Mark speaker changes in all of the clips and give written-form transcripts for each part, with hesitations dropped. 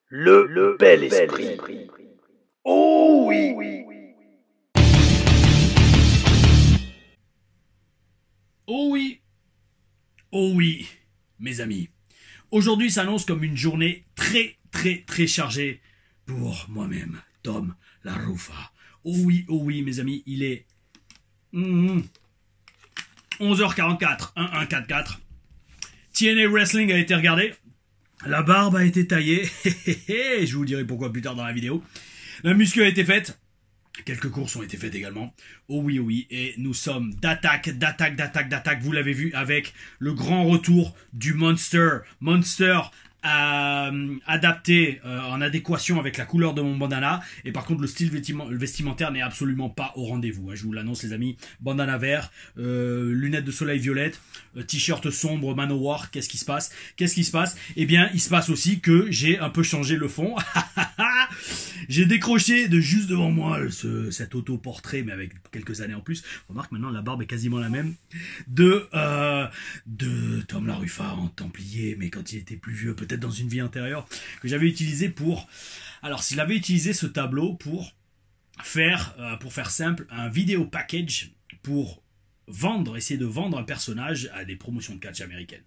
Speaker 1: Le bel esprit. Oh oui.
Speaker 2: Oh oui, oh oui, mes amis. Aujourd'hui s'annonce comme une journée très chargée pour moi-même, Tom Larufa. Oh oui, mes amis, il est 11h44, 1144. TNA Wrestling a été regardé. La barbe a été taillée. Je vous dirai pourquoi plus tard dans la vidéo. La muscu a été faite. Quelques courses ont été faites également. Oh oui. Et nous sommes d'attaque. Vous l'avez vu avec le grand retour du Monster. Monster adapté en adéquation avec la couleur de mon bandana. Et par contre, le style vestimentaire n'est absolument pas au rendez-vous. Je vous l'annonce, les amis. Bandana vert, lunettes de soleil violette, t-shirt sombre Manowar. Qu'est-ce qui se passe? Eh bien, il se passe aussi que j'ai un peu changé le fond. J'ai décroché de juste devant moi cet autoportrait, mais avec quelques années en plus. Remarque, maintenant la barbe est quasiment la même de Tom Larufa en Templier, mais quand il était plus vieux, peut-être dans une vie antérieure, que j'avais utilisé pour... Alors, s'il avait utilisé ce tableau pour faire simple, un vidéo package pour essayer de vendre un personnage à des promotions de catch américaines.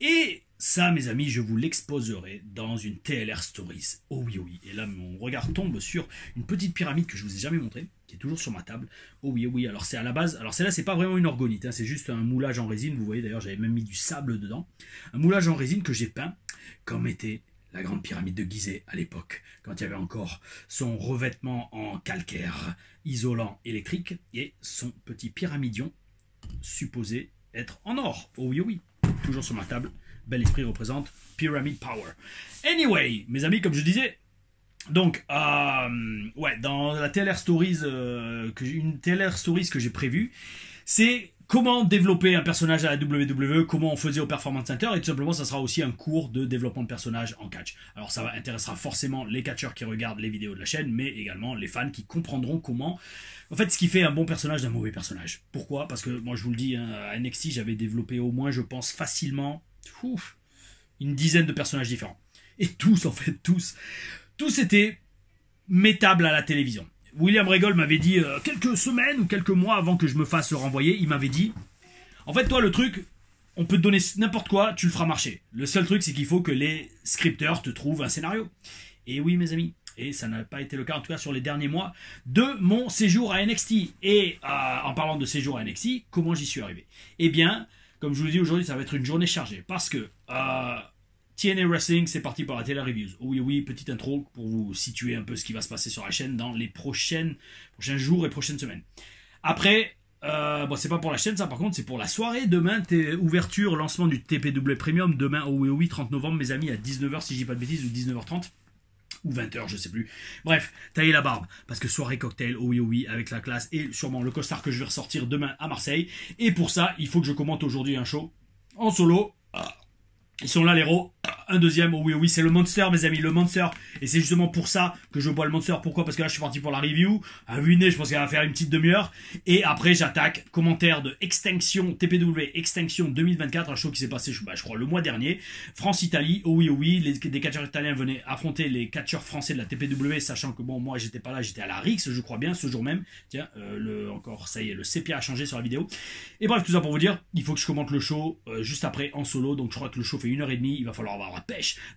Speaker 2: Et ça, mes amis, je vous l'exposerai dans une TLR Stories. Oh oui. Et là, mon regard tombe sur une petite pyramide que je vous ai jamais montrée, qui est toujours sur ma table. Oh oui. Alors, c'est à la base... Alors, celle-là, c'est pas vraiment une orgonite, c'est juste un moulage en résine. Vous voyez, d'ailleurs, j'avais même mis du sable dedans. Un moulage en résine que j'ai peint, comme était la grande pyramide de Gizeh à l'époque, quand il y avait encore son revêtement en calcaire isolant électrique et son petit pyramidion supposé être en or. Oh oui. Toujours sur ma table. Bel esprit représente Pyramid Power. Anyway, mes amis, comme je disais, donc, dans la TLR Stories, une TLR Stories que j'ai prévue, c'est comment développer un personnage à la WWE, comment on faisait au Performance Center, et tout simplement, ça sera aussi un cours de développement de personnage en catch. Alors, ça intéressera forcément les catcheurs qui regardent les vidéos de la chaîne, mais également les fans qui comprendront comment... En fait, ce qui fait un bon personnage d'un mauvais personnage. Pourquoi? Parce que, moi, je vous le dis, à NXT, j'avais développé au moins, je pense, facilement... une dizaine de personnages différents. Et tous étaient mettables à la télévision. William Regal m'avait dit, quelques semaines ou quelques mois avant que je me fasse renvoyer, il m'avait dit, en fait, toi, le truc, on peut te donner n'importe quoi, tu le feras marcher. Le seul truc, c'est qu'il faut que les scripteurs te trouvent un scénario. Et oui, mes amis, et ça n'a pas été le cas, en tout cas sur les derniers mois, de mon séjour à NXT. Et en parlant de séjour à NXT, comment j'y suis arrivé? Eh bien... Comme je vous le dis aujourd'hui, ça va être une journée chargée. Parce que TNA Wrestling, c'est parti pour la Tele Reviews. Oui, petite intro pour vous situer un peu ce qui va se passer sur la chaîne dans les prochains jours et prochaines semaines. Après, c'est pas pour la chaîne ça, par contre, c'est pour la soirée. Demain, ouverture, lancement du TPW Premium. Demain, oui, 30 novembre, mes amis, à 19h, si je dis pas de bêtises, ou 19h30. Ou 20h, je sais plus. Bref, taillez la barbe, parce que soirée cocktail, oh oui, avec la classe, et sûrement le costard que je vais ressortir demain à Marseille. Et pour ça, il faut que je commente aujourd'hui un show en solo. Ils sont là les héros. Un deuxième, oh oui, c'est le Monster, mes amis, le Monster. Et c'est justement pour ça que je bois le Monster. Pourquoi? Parce que là, je suis parti pour la review. À vue nez, je pense qu'elle va faire une petite demi-heure. Et après, j'attaque. Commentaire de Extinction, TPW Extinction 2024. Un show qui s'est passé, je crois, le mois dernier. France-Italie, oh oui. Des catcheurs italiens venaient affronter les catcheurs français de la TPW, sachant que, bon, moi, j'étais pas là, j'étais à la Rix, je crois bien, ce jour même. Tiens, ça y est, le sépia a changé sur la vidéo. Et bref, tout ça pour vous dire, il faut que je commente le show juste après en solo. Donc, je crois que le show fait 1h30. Il va falloir avoir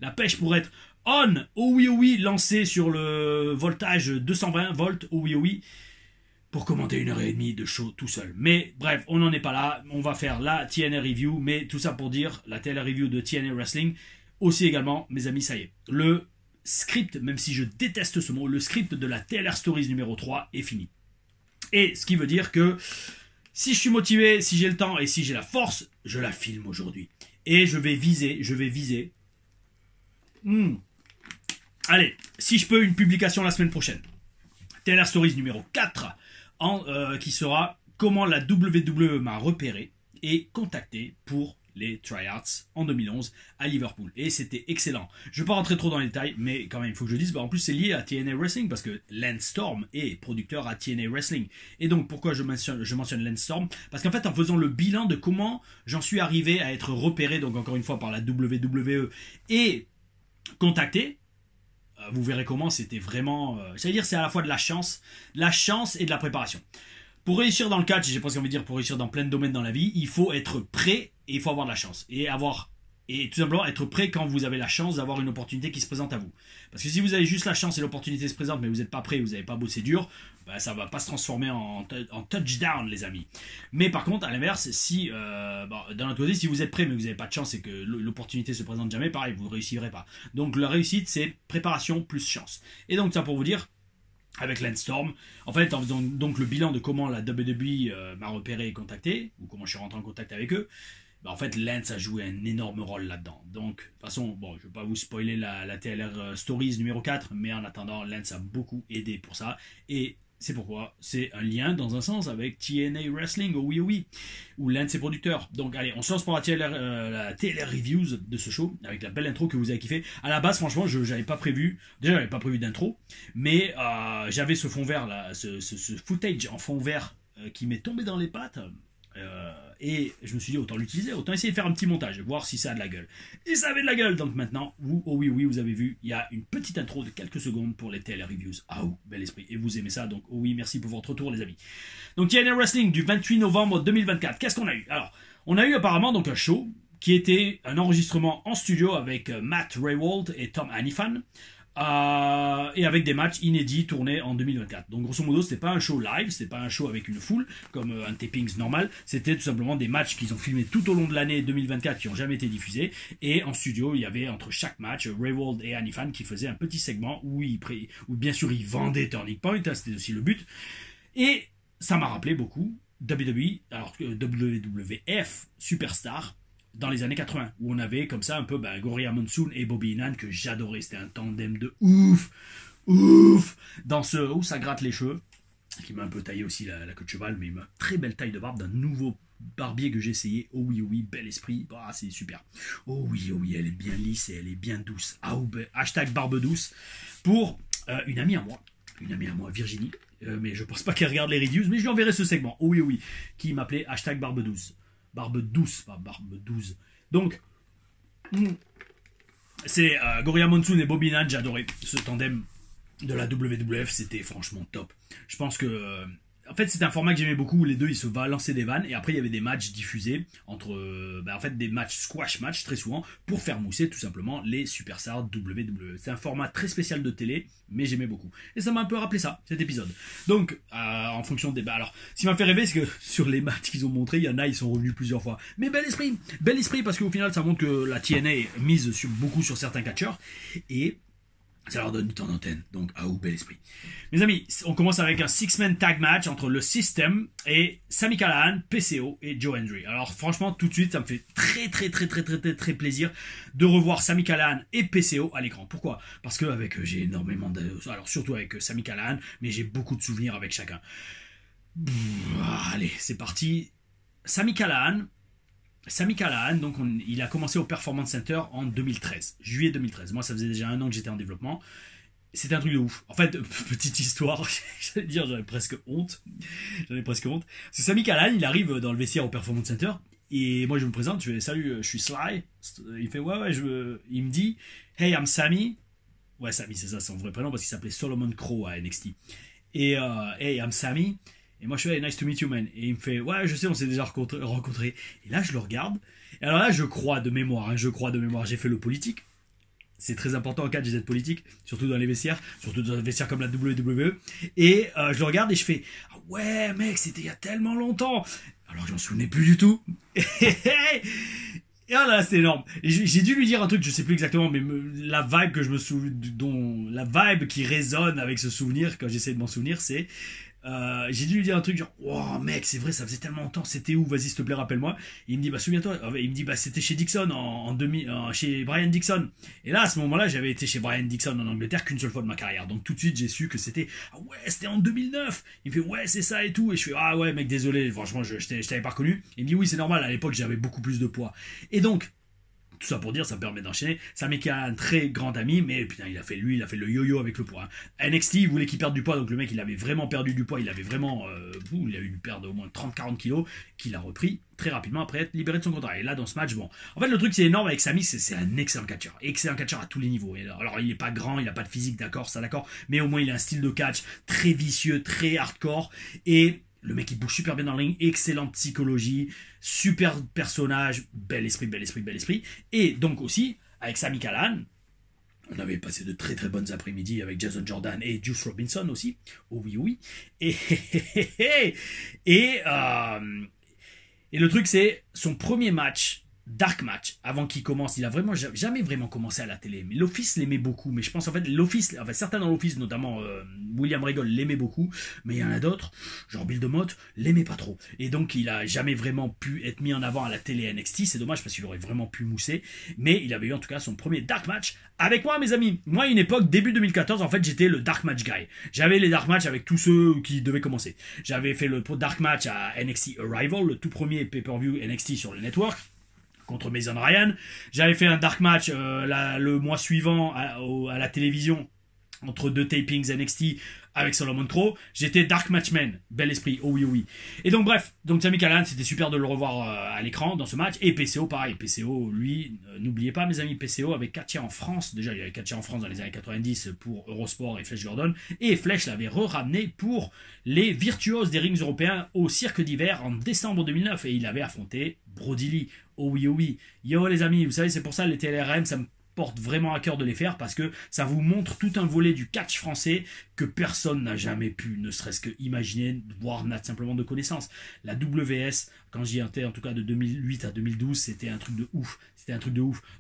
Speaker 2: la pêche pour être on, oh oui, lancé sur le voltage 220 volts, oh oui, pour commenter 1h30 de show tout seul. Mais bref, on n'en est pas là, on va faire la TNA Review, mais tout ça pour dire, la TNA Review de TNA Wrestling, aussi également, mes amis, ça y est, le script, même si je déteste ce mot, le script de la TLR Stories numéro 3 est fini. Et ce qui veut dire que, si je suis motivé, si j'ai le temps et si j'ai la force, je la filme aujourd'hui. Et je vais viser. Allez, si je peux, une publication la semaine prochaine. TLR Stories numéro 4, qui sera comment la WWE m'a repéré et contacté pour les tryouts en 2011 à Liverpool. Et c'était excellent. Je ne vais pas rentrer trop dans les détails, mais quand même, il faut que je le dise. En plus, c'est lié à TNA Wrestling, parce que Lance Storm est producteur à TNA Wrestling. Et donc, pourquoi je mentionne Lance Storm? Parce qu'en fait, en faisant le bilan de comment j'en suis arrivé à être repéré, donc encore une fois, par la WWE, et contacté, vous verrez comment c'était vraiment... c'est-à-dire c'est à la fois de la chance et de la préparation. Pour réussir dans le catch, j'ai presque envie de dire pour réussir dans plein de domaines dans la vie, il faut être prêt et il faut avoir de la chance. Et tout simplement être prêt quand vous avez la chance d'avoir une opportunité qui se présente à vous. Parce que si vous avez juste la chance et l'opportunité se présente mais vous n'êtes pas prêt, vous n'avez pas bossé dur, bah, ça ne va pas se transformer en touchdown les amis. Mais par contre à l'inverse, si d'un autre côté si vous êtes prêt mais vous n'avez pas de chance et que l'opportunité se présente jamais, pareil vous ne réussirez pas. Donc la réussite c'est préparation plus chance. Et donc ça pour vous dire, avec Lance Storm, en fait en faisant donc le bilan de comment la WWE m'a repéré et contacté, ou comment je suis rentré en contact avec eux, bah en fait Lance a joué un énorme rôle là-dedans. Donc de toute façon, bon, je ne vais pas vous spoiler la TLR Stories numéro 4, mais en attendant Lance a beaucoup aidé pour ça, et c'est pourquoi c'est un lien dans un sens avec TNA Wrestling, oui oui, où Lance est producteur. Donc allez, on se lance pour la TLR Reviews de ce show, avec la belle intro que vous avez kiffé. À la base franchement j'avais pas prévu d'intro, mais j'avais ce fond vert là, ce footage en fond vert qui m'est tombé dans les pattes. Et je me suis dit autant l'utiliser, autant essayer de faire un petit montage, voir si ça a de la gueule. Et ça avait de la gueule, donc maintenant, vous, oh oui, vous avez vu, il y a une petite intro de quelques secondes pour les TLR Reviews. Ah oh, bel esprit, et vous aimez ça, donc oh oui, merci pour votre retour les amis. Donc TNA Wrestling du 28 novembre 2024, qu'est-ce qu'on a eu? Alors, on a eu apparemment donc un show qui était un enregistrement en studio avec Matt Rehwoldt et Tom Hannifan. Et avec des matchs inédits tournés en 2024. Donc grosso modo c'était pas un show live, c'était pas un show avec une foule comme un tapings normal, c'était tout simplement des matchs qu'ils ont filmés tout au long de l'année 2024 qui ont jamais été diffusés, et en studio il y avait entre chaque match Rehwoldt et Hannifan qui faisaient un petit segment où bien sûr ils vendaient Turning Point, hein, c'était aussi le but, et ça m'a rappelé beaucoup WWE, alors WWF Superstar dans les années 80, où on avait comme ça un peu Gorilla Monsoon et Bobby Heenan que j'adorais, c'était un tandem de ouf, dans ce où ça gratte les cheveux, qui m'a un peu taillé aussi la queue de cheval, mais une très belle taille de barbe d'un nouveau barbier que j'ai essayé. Oh oui, bel esprit, c'est super. Oh oui, elle est bien lisse et elle est bien douce. Hashtag barbe douce pour une amie à moi, Virginie, mais je pense pas qu'elle regarde les reviews, mais je lui enverrai ce segment. Oh oui, qui m'appelait hashtag barbe douce. Barbe douce, pas barbe douce. Donc, c'est Gorilla Monsoon et Bobby Heenan, j'ai adoré ce tandem de la WWF, c'était franchement top. Je pense que... en fait, c'est un format que j'aimais beaucoup où les deux ils se balançaient des vannes, et après il y avait des matchs diffusés entre en fait des matchs squash match très souvent pour faire mousser tout simplement les superstars WWE. C'est un format très spécial de télé, mais j'aimais beaucoup. Et ça m'a un peu rappelé ça, cet épisode. Donc en fonction des alors ce qui m'a fait rêver c'est que sur les matchs qu'ils ont montrés, il y en a ils sont revenus plusieurs fois. Mais bel esprit parce qu'au final ça montre que la TNA mise beaucoup sur certains catcheurs et ça leur donne du temps d'antenne, donc bel esprit. Mes amis, on commence avec un 6-man tag match entre le System et Sami Callihan, PCO et Joe Hendry. Alors franchement, tout de suite, ça me fait très plaisir de revoir Sami Callihan et PCO à l'écran. Pourquoi? Parce que j'ai énormément alors surtout avec Sami Callihan, mais j'ai beaucoup de souvenirs avec chacun. Allez, c'est parti. Sami Callihan, donc il a commencé au Performance Center en 2013, juillet 2013. Moi, ça faisait déjà 1 an que j'étais en développement. C'était un truc de ouf. En fait, petite histoire, j'allais dire, j'avais presque honte. Parce que Sami Callihan, il arrive dans le vestiaire au Performance Center, et moi je me présente, je fais salut, je suis Sly. Il fait ouais, il me dit hey, I'm Sami. Ouais, Sami, c'est ça son vrai prénom parce qu'il s'appelait Solomon Crow à NXT. Et hey, I'm Sami. Et moi je fais hey, nice to meet you man. Et il me fait ouais je sais on s'est déjà rencontrés. Et là je le regarde. Et alors là je crois de mémoire, j'ai fait le politique. C'est très important en cas d'être politique, surtout dans les vestiaires, surtout dans les vestiaires comme la WWE. Et je le regarde et je fais ah ouais mec c'était il y a tellement longtemps. Alors que j'en souvenais plus du tout. Et là, c'est énorme. Et j'ai dû lui dire un truc, je sais plus exactement, mais la vibe que je me souviens, la vibe qui résonne avec ce souvenir quand j'essaie de m'en souvenir, c'est j'ai dû lui dire un truc genre wow mec c'est vrai ça faisait tellement longtemps, c'était où, vas-y s'il te plaît rappelle-moi. Et il me dit bah souviens-toi, il me dit bah c'était chez Dixon chez Brian Dixon. Et là à ce moment-là j'avais été chez Brian Dixon en Angleterre qu'une seule fois de ma carrière, donc tout de suite j'ai su que c'était ah ouais c'était en 2009. Il me fait ouais c'est ça et tout, et je fais ah ouais mec désolé franchement je t'avais pas reconnu. Il me dit oui c'est normal, à l'époque j'avais beaucoup plus de poids. Et donc tout ça pour dire, ça me permet d'enchaîner. Sami Callihan, un très grand ami, mais putain, il a fait le yo-yo avec le poids. NXT, il voulait qu'il perde du poids, donc le mec, il avait vraiment perdu du poids, il avait vraiment, il a eu une perte d'au moins 30-40 kilos, qu'il a repris très rapidement après être libéré de son contrat. Et là, dans ce match, bon, en fait, le truc, c'est énorme avec Sami, c'est un excellent catcheur à tous les niveaux. Et alors, il est pas grand, il a pas de physique, d'accord, mais au moins, il a un style de catch très vicieux, très hardcore, et le mec il bouge super bien dans le ring, excellente psychologie, super personnage, bel esprit. Et donc aussi, avec Sami Callihan, on avait passé de très très bonnes après-midi avec Jason Jordan et Juice Robinson aussi. Oh oui. Et, et le truc c'est, son premier match, dark match, avant qu'il commence, il a vraiment jamais vraiment commencé à la télé, mais l'Office l'aimait beaucoup, mais je pense en fait certains dans l'Office, notamment William Regal l'aimait beaucoup, mais il y en a d'autres, genre Bill DeMott, l'aimaient pas trop, et donc il a jamais vraiment pu être mis en avant à la télé NXT, c'est dommage parce qu'il aurait vraiment pu mousser, mais il avait eu en tout cas son premier dark match avec moi mes amis. Moi à une époque, début 2014, en fait j'étais le dark match guy, j'avais les dark matchs avec tous ceux qui devaient commencer, j'avais fait le dark match à NXT Arrival, le tout premier pay-per-view NXT sur le network, contre Mason Ryan. J'avais fait un dark match le mois suivant à la télévision entre deux tapings NXT avec Solomon Crow. J'étais dark matchman, bel esprit, oh oui. Et donc bref, Sami Callihan, c'était super de le revoir à l'écran dans ce match. Et PCO pareil, PCO lui, n'oubliez pas mes amis, PCO avait catché en France, déjà il avait catché en France dans les années 90 pour Eurosport et Flash Gordon, et Flash l'avait ramené pour les virtuoses des rings européens au cirque d'hiver en décembre 2009, et il avait affronté Brody Lee. Oh oui. Yo les amis, vous savez, c'est pour ça les TLRM, ça me porte vraiment à cœur de les faire, parce que ça vous montre tout un volet du catch français que personne n'a jamais pu, ne serait-ce que imaginer, voire n'a simplement de connaissance. La WS, quand j'y étais, en tout cas de 2008 à 2012, c'était un truc de ouf.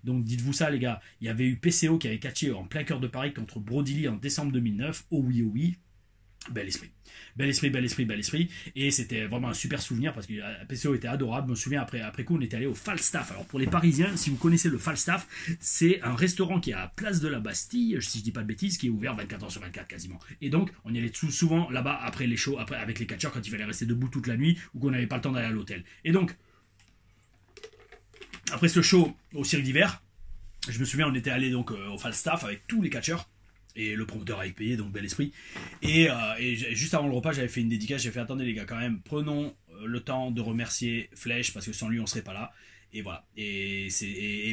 Speaker 2: Donc dites-vous ça les gars, il y avait eu PCO qui avait catché en plein cœur de Paris contre Brody Lee en décembre 2009. Oh oui. Bel esprit. Et c'était vraiment un super souvenir parce que PCO était adorable. Je me souviens après coup, on était allé au Falstaff. Alors pour les Parisiens, si vous connaissez le Falstaff, c'est un restaurant qui est à Place de la Bastille, si je dis pas de bêtises, qui est ouvert 24 heures sur 24 quasiment. Et donc on y allait souvent là-bas après les shows, après avec les catcheurs quand il fallait rester debout toute la nuit ou qu'on n'avait pas le temps d'aller à l'hôtel. Et donc après ce show au cirque d'hiver, je me souviens, on était allé donc au Falstaff avec tous les catcheurs. Et le promoteur avait payé, donc bel esprit. Et juste avant le repas, j'avais fait une dédicace. J'ai fait, attendez les gars, quand même, prenons le temps de remercier Flèche, parce que sans lui, on serait pas là. Et voilà. Et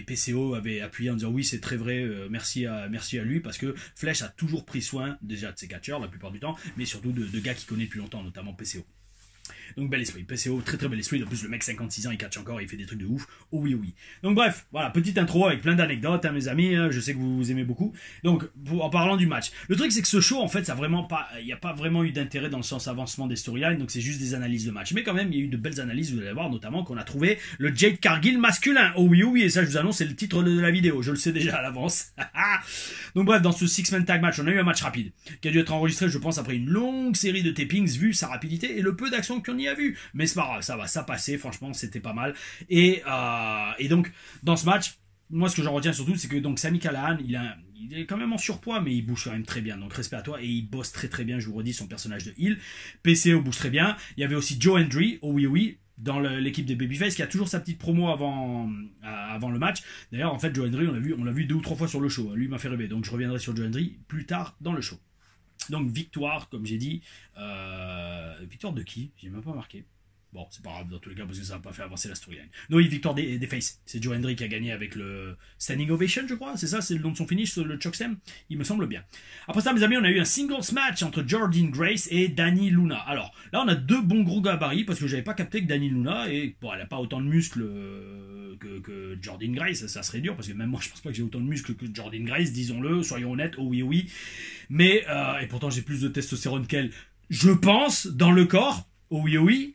Speaker 2: PCO avait appuyé en disant oui, c'est très vrai, merci à lui, parce que Flèche a toujours pris soin, déjà de ses catcheurs, la plupart du temps, mais surtout de gars qu'il connaît depuis longtemps, notamment PCO. Donc bel esprit, PCO, très bel esprit. En plus le mec 56 ans, il catch encore, il fait des trucs de ouf. Oh oui. Donc bref, voilà, petite intro avec plein d'anecdotes, hein, mes amis, je sais que vous aimez beaucoup. Donc en parlant du match, le truc c'est que ce show en fait, il n'y a pas vraiment eu d'intérêt dans le sens avancement des storylines, donc c'est juste des analyses de match. Mais quand même, il y a eu de belles analyses, vous allez voir, notamment qu'on a trouvé le Jade Cargill masculin. Oh oui, et ça je vous annonce, c'est le titre de la vidéo, je le sais déjà à l'avance. Donc bref, dans ce six-man tag match, on a eu un match rapide, qui a dû être enregistré, je pense, après une longue série de tapings, vu sa rapidité et le peu d'action qu'on y a vu. Mais c'est pas grave, ça passait, franchement, c'était pas mal. Et donc, dans ce match, moi, ce que j'en retiens surtout, c'est que donc Sami Callihan, il est quand même en surpoids, mais il bouge quand même très bien. Donc, respect à toi. Et il bosse très très bien, je vous redis, son personnage de heel. PCO bouge très bien. Il y avait aussi Joe Hendry, oh oui, dans l'équipe des Babyface, qui a toujours sa petite promo avant le match. D'ailleurs, en fait, Joe Hendry, on l'a vu 2 ou 3 fois sur le show. Lui m'a fait rêver. Donc, je reviendrai sur Joe Hendry plus tard dans le show. Donc victoire, comme j'ai dit. Victoire de qui? J'ai même pas marqué. Bon, c'est pas grave dans tous les cas parce que ça va pas faire avancer la storyline. Non, oui, victoire des Face. C'est Joe Hendry qui a gagné avec le Standing Ovation, je crois. C'est ça, c'est le nom de son finish, le chokeslam. Il me semble bien. Après ça, mes amis, on a eu un singles match entre Jordynne Grace et Dani Luna. Alors, là, on a 2 bons gros gabarits parce que j'avais pas capté que Dani Luna, elle a pas autant de muscles que Jordynne Grace. Ça serait dur parce que même moi, je pense pas que j'ai autant de muscles que Jordynne Grace, disons-le, soyons honnêtes. Oh oui. Mais, et pourtant, j'ai plus de testostérone qu'elle, je pense, dans le corps. Oh oui.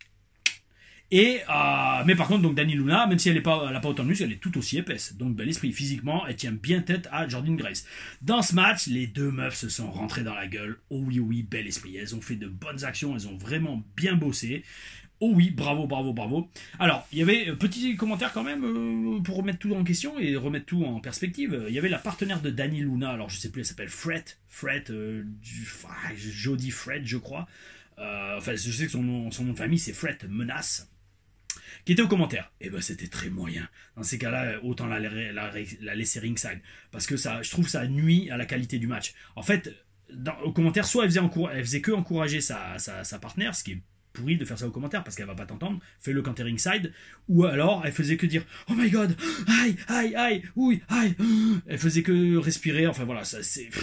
Speaker 2: Mais par contre, donc Dani Luna, même si elle n'a pas autant de muscles, elle est tout aussi épaisse. Donc bel esprit, physiquement, elle tient bien tête à Jordynne Grace. Dans ce match, les 2 meufs se sont rentrées dans la gueule. Oh oui, bel esprit. Elles ont fait de bonnes actions, elles ont vraiment bien bossé. Oh oui, bravo. Alors, il y avait petit commentaire quand même pour remettre tout en question et remettre tout en perspective. Il y avait la partenaire de Dani Luna, alors je sais plus, elle s'appelle Fred, Jodie Fred, je crois. Je sais que son nom de famille c'est Fred Menace. qui était au commentaire. Et ben c'était très moyen. Dans ces cas-là, autant la laisser ringside. Parce que ça, je trouve que ça nuit à la qualité du match. En fait, au commentaire, soit elle faisait que encourager sa partenaire, ce qui est pourri de faire ça au commentaire parce qu'elle va pas t'entendre, fais-le quand t'es ringside, ou alors elle faisait que dire oh my god, aïe, aïe, aïe, oui, aïe, elle faisait que respirer, enfin voilà,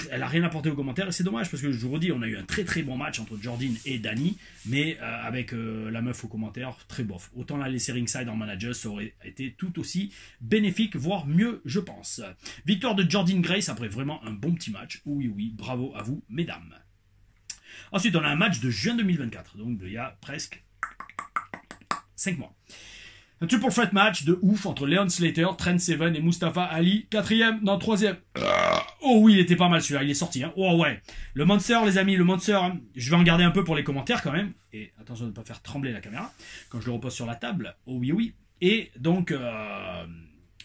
Speaker 2: elle a rien apporté au commentaire et c'est dommage parce que je vous redis, on a eu un très très bon match entre Jordyn et Dani, mais avec la meuf au commentaire, très bof. Autant la laisser ringside en manager, ça aurait été tout aussi bénéfique, voire mieux, je pense. Victoire de Jordynne Grace après vraiment un bon petit match, oui, bravo à vous, mesdames. Ensuite, on a un match de juin 2024, donc il y a presque 5 mois. Un triple threat match de ouf entre Leon Slater, Trent Seven et Mustafa Ali, 3e. Oh oui, il était pas mal celui-là, il est sorti. Hein. Oh ouais. Le Monster, les amis, le Monster, hein. Je vais en garder un peu pour les commentaires quand même. Et attention de ne pas faire trembler la caméra quand je le repose sur la table. Oh oui. Et donc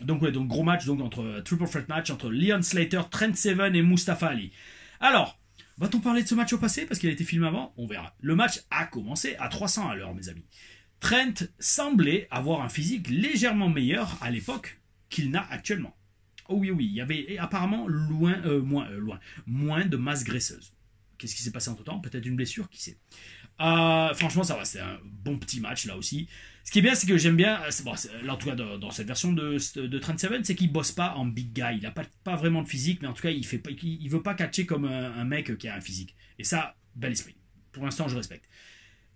Speaker 2: gros match donc, entre triple threat match entre Leon Slater, Trent Seven et Mustafa Ali. Alors, va-t-on parler de ce match au passé parce qu'il a été filmé avant? On verra. Le match a commencé à 300 à l'heure, mes amis. Trent semblait avoir un physique légèrement meilleur à l'époque qu'il n'a actuellement. Oh oui, il y avait apparemment moins de masse graisseuse. Qu'est-ce qui s'est passé entre temps? Peut-être une blessure, qui sait. Franchement, ça va, c'est un bon petit match là aussi. Ce qui est bien, c'est que j'aime bien, là en tout cas dans cette version de Trent Seven, c'est qu'il bosse pas en big guy. Il n'a pas vraiment de physique, mais en tout cas, il veut pas catcher comme un mec qui a un physique. Et ça, bel esprit. Pour l'instant, je respecte.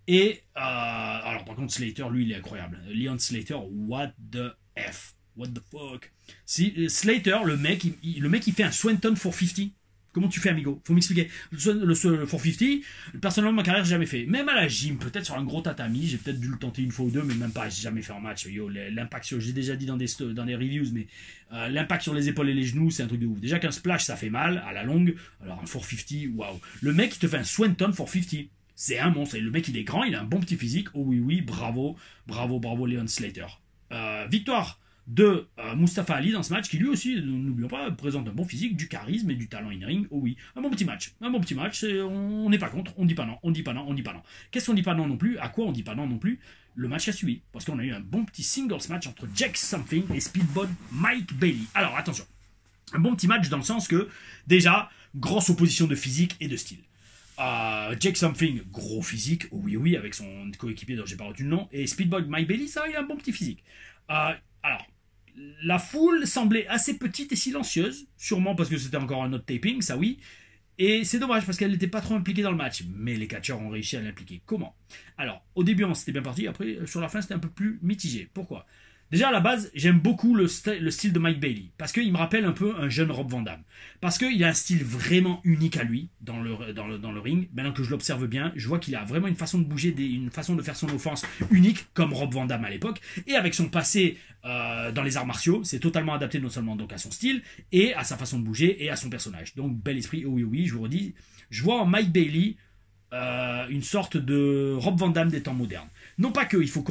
Speaker 2: Et alors par contre, Slater, lui, il est incroyable. Leon Slater, what the F? What the fuck? Slater, le mec, il fait un Swanton 450. Comment tu fais, amigo? Faut m'expliquer. Le 450, personnellement, ma carrière, j'ai jamais fait. Même à la gym, peut-être sur un gros tatami, j'ai peut-être dû le tenter une fois ou deux, mais même pas, j'ai jamais fait en match. Yo, l'impact sur, j'ai déjà dit dans des reviews, mais l'impact sur les épaules et les genoux, c'est un truc de ouf. Déjà qu'un splash, ça fait mal à la longue. Alors un 450, waouh. Le mec, il te fait un Swanton 450. C'est un monstre. Et le mec, il est grand, il a un bon petit physique. Oh oui, bravo, Leon Slater. Victoire de Mustafa Ali dans ce match qui lui aussi, n'oublions pas, présente un bon physique, du charisme et du talent in-ring. Oh oui, un bon petit match, on n'est pas contre, on dit pas non. Qu'est-ce qu'on dit pas non non plus? À quoi on dit pas non non plus? Le match a suivi, parce qu'on a eu un bon petit singles match entre Jake Something et Speedball Mike Bailey. Alors attention, un bon petit match dans le sens que, déjà, grosse opposition de physique et de style. Jake Something, gros physique, oh oui, avec son coéquipier dont j'ai pas retenu le nom, et Speedball Mike Bailey, ça, il a un bon petit physique. Alors, la foule semblait assez petite et silencieuse, sûrement parce que c'était encore un autre taping, ça oui, et c'est dommage parce qu'elle n'était pas trop impliquée dans le match, mais les catcheurs ont réussi à l'impliquer. Comment? Alors, au début, c'était bien parti, après, sur la fin, c'était un peu plus mitigé. Pourquoi? Déjà, à la base, j'aime beaucoup le style de Mike Bailey, parce qu'il me rappelle un peu un jeune Rob Van Dam. Parce qu'il a un style vraiment unique à lui, dans le ring. Maintenant que je l'observe bien, je vois qu'il a vraiment une façon de bouger, une façon de faire son offense unique, comme Rob Van Dam à l'époque. Et avec son passé dans les arts martiaux, c'est totalement adapté non seulement donc à son style, et à sa façon de bouger, et à son personnage. Donc, bel esprit, oh oui, je vous redis. Je vois en Mike Bailey une sorte de Rob Van Dam des temps modernes. Non pas qu'il faut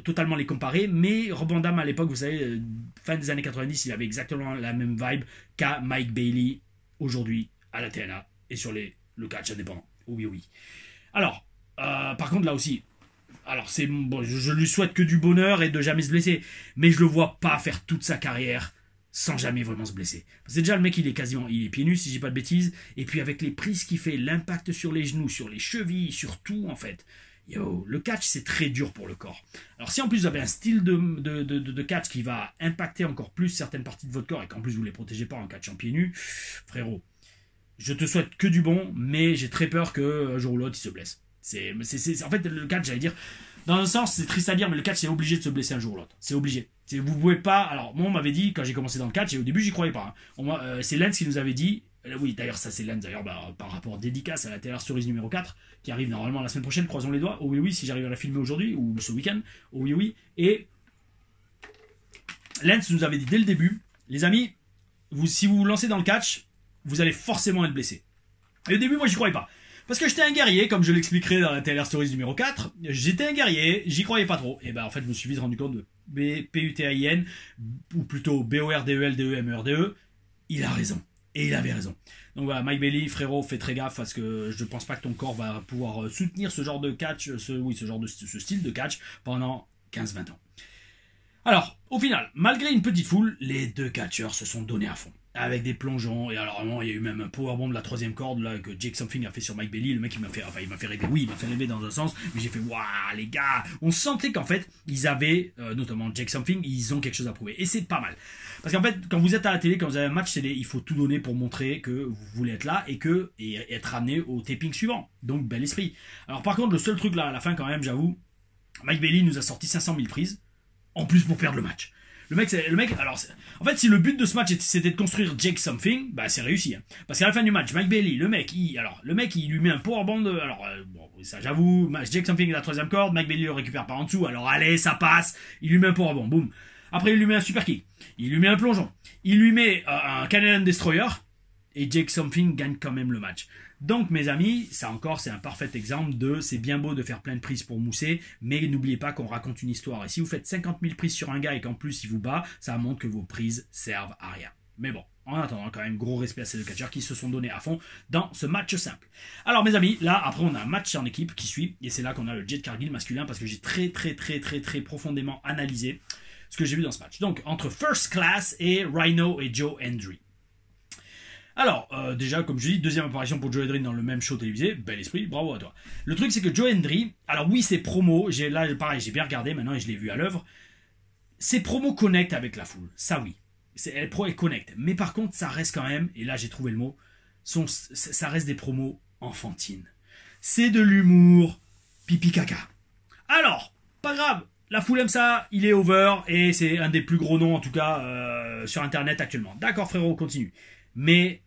Speaker 2: totalement les comparer, mais Rob Van Dam à l'époque, vous savez, fin des années 90, il avait exactement la même vibe qu'à Mike Bailey aujourd'hui à la TNA et sur le catch indépendant. Oui. Alors, par contre là aussi, alors je lui souhaite que du bonheur et de jamais se blesser, mais je le vois pas faire toute sa carrière sans jamais vraiment se blesser. C'est déjà le mec, il est pieds nus si je dis pas de bêtises, et puis avec les prises qu'il fait, l'impact sur les genoux, sur les chevilles, sur tout en fait. Le catch c'est très dur pour le corps. Alors si en plus vous avez un style de catch qui va impacter encore plus certaines parties de votre corps et qu'en plus vous les protégez pas en catchant pieds nus, frérot, je te souhaite que du bon, mais j'ai très peur qu'un jour ou l'autre il se blesse. En fait le catch, j'allais dire, dans un sens c'est triste à dire, mais le catch c'est obligé de se blesser un jour ou l'autre. C'est obligé. Vous pouvez pas. Alors moi on m'avait dit quand j'ai commencé dans le catch et au début j'y croyais pas. Hein. C'est Lens qui nous avait dit. Oui, d'ailleurs, ça c'est Lens, d'ailleurs, par rapport dédicace à la TLR Stories numéro 4, qui arrive normalement la semaine prochaine, croisons les doigts. Oh oui, si j'arrive à la filmer aujourd'hui, ou ce week-end. Oh oui. Et Lens nous avait dit dès le début, les amis, si vous vous lancez dans le catch, vous allez forcément être blessé. Et au début, moi, j'y croyais pas. Parce que j'étais un guerrier, comme je l'expliquerai dans la TLR Stories numéro 4, j'étais un guerrier, j'y croyais pas trop. Et en fait, je me suis vite rendu compte de PUTAIN, ou plutôt BORDELDEMERDE, il a raison. Et il avait raison. Donc voilà, Mike Bailey, frérot, fais très gaffe parce que je pense pas que ton corps va pouvoir soutenir ce genre de catch, ce style de catch pendant 15-20 ans. Alors, au final, malgré une petite foule, les deux catcheurs se sont donnés à fond. Avec des plongeons, et alors vraiment, il y a eu même un powerbomb de la troisième corde là, que Jake Something a fait sur Mike Bailey. Le mec, il m'a fait rêver, oui, il m'a fait rêver dans un sens, mais j'ai fait, waouh, les gars, on sentait qu'en fait, ils avaient, notamment Jake Something, ils ont quelque chose à prouver. Et c'est pas mal. Parce qu'en fait, quand vous êtes à la télé, quand vous avez un match télé, il faut tout donner pour montrer que vous voulez être là et être amené au taping suivant. Donc, bel esprit. Alors, par contre, le seul truc là, à la fin, quand même, j'avoue, Mike Bailey nous a sorti 500 000 prises, en plus pour perdre le match. Le mec, alors, en fait, si le but de ce match c'était de construire Jake Something, bah c'est réussi. Hein. Parce qu'à la fin du match, Mike Bailey, le mec, il lui met un powerbomb. Alors, bon, ça j'avoue, Jake Something est la troisième corde, Mike Bailey le récupère par en dessous. Alors allez, ça passe. Il lui met un powerbomb, boum. Après, il lui met un super kick. Il lui met un plongeon. Il lui met un Canadian Destroyer. Et Jake Something gagne quand même le match. Donc, mes amis, ça encore, c'est un parfait exemple de c'est bien beau de faire plein de prises pour mousser, mais n'oubliez pas qu'on raconte une histoire. Et si vous faites 50 000 prises sur un gars et qu'en plus il vous bat, ça montre que vos prises servent à rien. Mais bon, en attendant, quand même, gros respect à ces deux catcheurs qui se sont donnés à fond dans ce match simple. Alors, mes amis, là, après, on a un match en équipe qui suit, et c'est là qu'on a le Jade Cargill masculin, parce que j'ai très profondément analysé ce que j'ai vu dans ce match. Donc, entre First Class et Rhino et Joe Hendry. Alors, déjà, comme je dis, deuxième apparition pour Joe Hendry dans le même show télévisé. Bel esprit, bravo à toi. Le truc, c'est que Joe Hendry, alors oui, ses promos, là, pareil, j'ai bien regardé maintenant et je l'ai vu à l'œuvre. Ses promos connectent avec la foule. Ça, oui. Elle connecte. Mais par contre, ça reste quand même, et là, j'ai trouvé le mot, ça reste des promos enfantines. C'est de l'humour pipi caca. Alors, pas grave. La foule aime ça, il est over, et c'est un des plus gros noms, en tout cas, sur Internet actuellement. D'accord, frérot, continue. Mais,